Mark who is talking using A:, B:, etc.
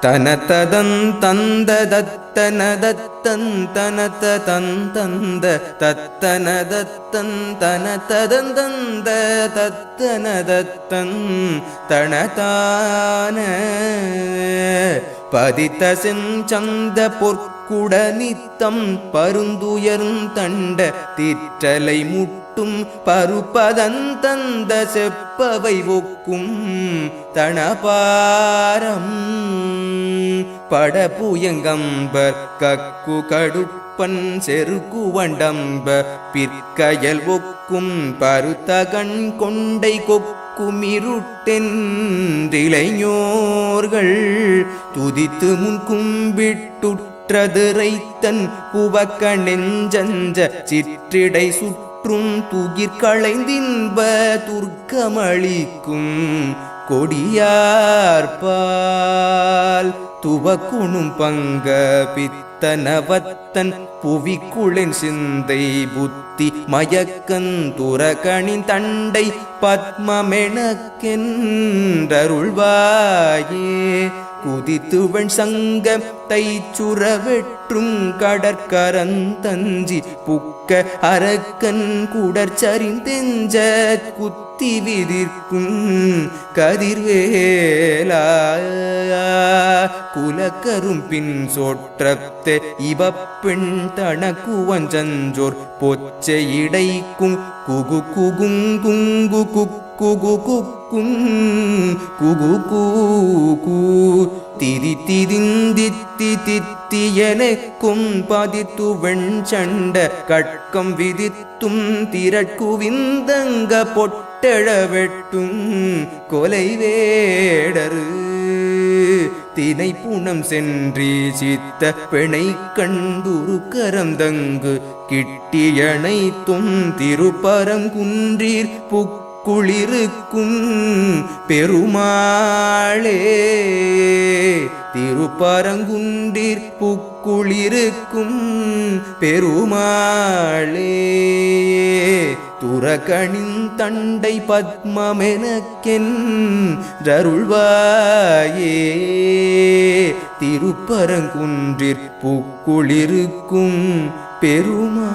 A: தனததன் தந்த தத்தன தத்தன் தனத தந்தந்த தத்தன தத்தன் தனததன் தந்த தத்தன தத்தன் தனதான பதித்த செஞ்சந்த பொற்குட நித்தம் பருந்துயர்ந்தண்ட திற்றலை முட்டும் பருப்பதன் தந்த செப்பவை ஒக்கும் தனபாரம் படபுயங்கம்பர் கக்கு கடுப்பன் செருக்குவண்டம்ப பிற்கயல் ஒக்கும் பருத்தகண் கொண்டை கொக்குமிருட்டென்றிளைஞோர்கள் துதித்து முன் கும்பிட்டுற்றதுரைத்தன் புவக்க நெஞ்சஞ்ச சிற்றிடை சுற்றும் துகிர்களைந்தின்ப துர்க்கமளிக்கும் கொடியார்பால் துவக்குணும் பங்க பித்தனவத்தன் புவிக்குளின் சிந்தை புத்தி மயக்கன் துரகணின் தண்டை பத்மமெனக்கென்றருள்வாயே குதித்துவன் சங்க தைச்சுர வெற்றும் கடற்கரந்தஞ்சி புக்க அரக்கன் குடற்சரிந்தெஞ்ச குத்தி விதிர்க்கும் கதிர்வேலா குலக்கரும் பின் சோற்றத்தை இவப்பெண் தனக்குவஞ்சோர் பொச்சை இடைக்கும் குகு குகுங்குங்கு குகு குக்கும் குகு கூ திரி திரிந்தித்தி தித்தியனைக்கும் பதித்து வெண்சண்ட கட்கம் விதித்தும் திரட்குவிந்தங்க பொட்டெழ வெட்டும் கொலை வேடரு தினை புனம் சென்றி சித்த பிணை கண்டுரு கரந்தங்கு கிட்டியனைத்தும் திருப்பரங்குன்றீர் புக்குளிருக்கும் பெருமாளே திருப்பரங்குன்றீர் புக்குளிருக்கும் பெருமாளே துரகணின் தண்டை பத்மமெனக்கென்றருள்வாயே திருப்பரங்குன்றீர் புக்குளிருக்கும் பெருமாளே.